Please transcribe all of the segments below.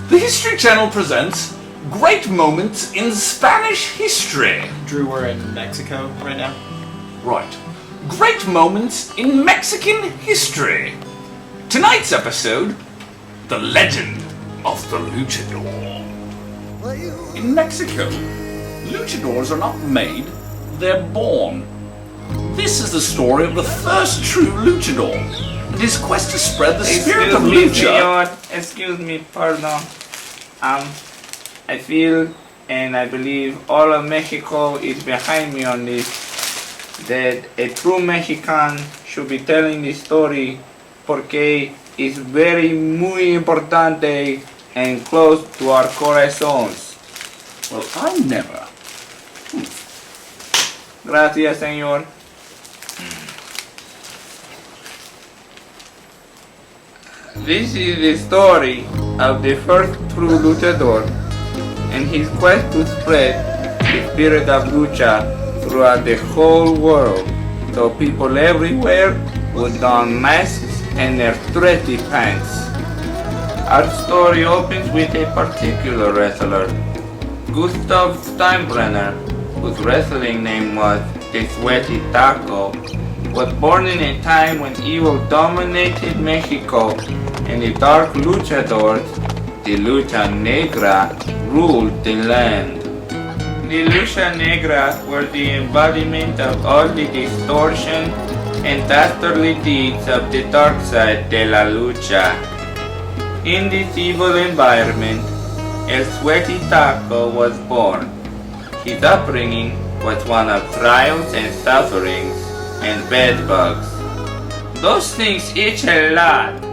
The History Channel presents Great Moments in Spanish History. Drew, we're in Mexico right now. Right. Great Moments in Mexican History. Tonight's episode, The Legend of the Luchador. In Mexico, luchadors are not made, they're born. This is the story of the first true luchador and his quest to spread the spirit of lucha. Excuse me, pardon. I feel and I believe all of Mexico is behind me on this, that a true Mexican should be telling this story porque it's very muy importante and close to our corazones. Well, I never. Gracias, señor. This is the story of the first true luchador and his quest to spread the spirit of lucha throughout the whole world, so people everywhere would don masks and their stretchy pants. Our story opens with a particular wrestler, Gustav Steinbrenner, whose wrestling name was the Sweaty Taco, was born in a time when evil dominated Mexico and the dark luchadors, the Lucha Negra, ruled the land. The Lucha Negra were the embodiment of all the distortion and dastardly deeds of the dark side de la lucha. In this evil environment, El Sweaty Taco was born. His upbringing was one of trials and sufferings and bedbugs. Those things itch a lot.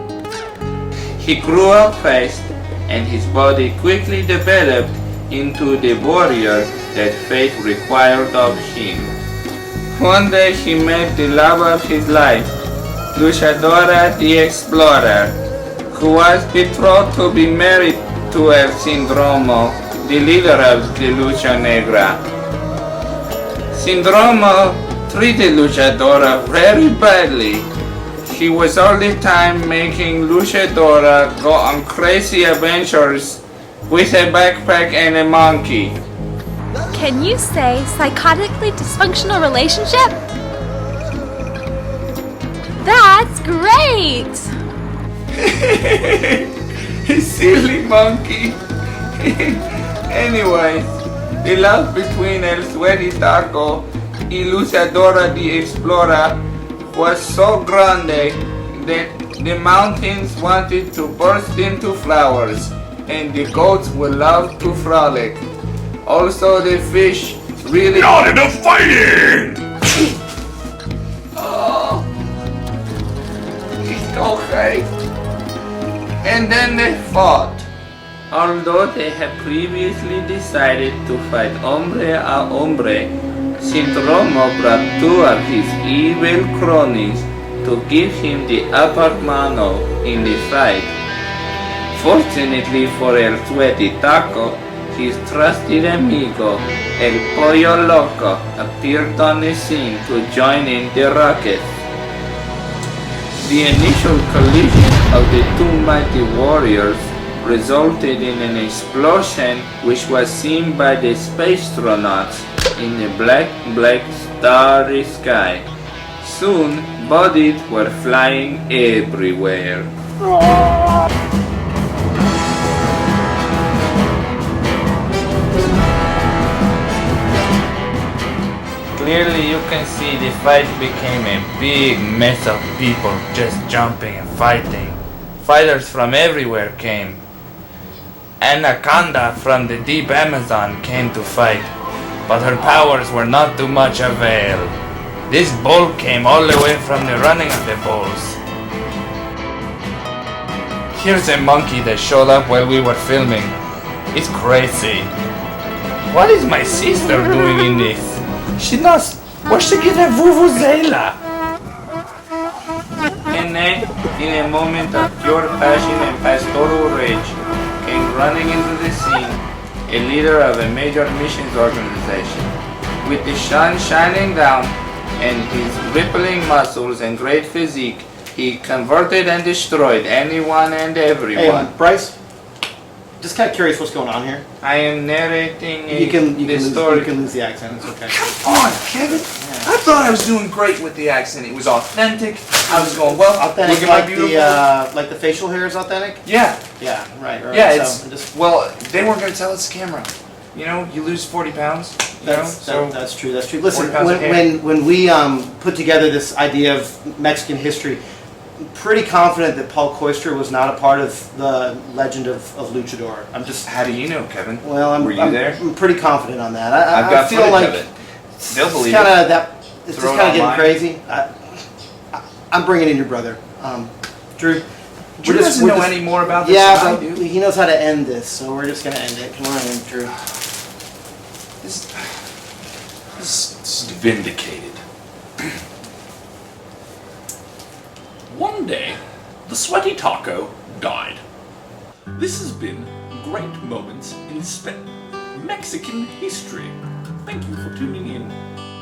He grew up fast, and his body quickly developed into the warrior that fate required of him. One day he met the love of his life, Luchadora the Explorer, who was betrothed to be married to El Sindromo, the leader of the Lucha Negra. Sindromo treated Luchadora very badly. He was all the time making Luchadora go on crazy adventures with a backpack and a monkey. Can you say psychotically dysfunctional relationship? That's great! Silly monkey. Anyways, the love between El Sweaty Taco y Luchadora the Explorer was so grande that the mountains wanted to burst into flowers and the goats would love to frolic. Also the fish really... Not enough fighting! Oh, it's okay. And then they fought. Although they had previously decided to fight hombre a hombre, Sindromo brought two of his evil cronies to give him the upper mano in the fight. Fortunately for El Sweaty Taco, his trusted amigo, El Pollo Loco, appeared on the scene to join in the ruckus. The initial collision of the two mighty warriors resulted in an explosion which was seen by the spacetronauts in the black starry sky. Soon, bodies were flying everywhere. Clearly you can see the fight became a big mess of people just jumping and fighting. Fighters from everywhere came. Anaconda from the deep Amazon came to fight, but her powers were not to much avail. This bull came all the way from the running of the bulls. Here's a monkey that showed up while we were filming. It's crazy. What is my sister doing in this? She knows where she get her vuvuzela. And then, in a moment of pure passion and pastoral rage, came running into the scene a leader of a major missions organization. With the sun shining down and his rippling muscles and great physique, he converted and destroyed anyone and everyone. Hey, Bryce, just kind of curious what's going on here. I am narrating You can the story. you can lose the accent. It's okay. Come on, Kevin. I thought I was doing great with the accent. It was authentic. I was going, well, Authentic, look at my like beautiful... like the facial hair is authentic. Yeah. Yeah, right. Yeah, So it's... Well, they weren't going to tell us the camera. You know, you lose 40 pounds. that's true. That's true. Listen, 40 pounds of hair. when we put together this idea of Mexican history, I'm pretty confident that Paul Koister was not a part of the legend of Luchador. I'm just... How do you know, Kevin? Well, Were you there? I'm pretty confident on that. I've got I feel footage like of it. They'll believe it's Throw just it kind of getting online. crazy. I'm bringing in your brother, Drew. Drew doesn't know any more about this Yeah, than I but do. he knows how to end this, so we're just gonna end it. Come on in, Drew. This Vindicated. One day, the sweaty taco died. This has been Great Moments in Mexican History. Thank you for tuning in.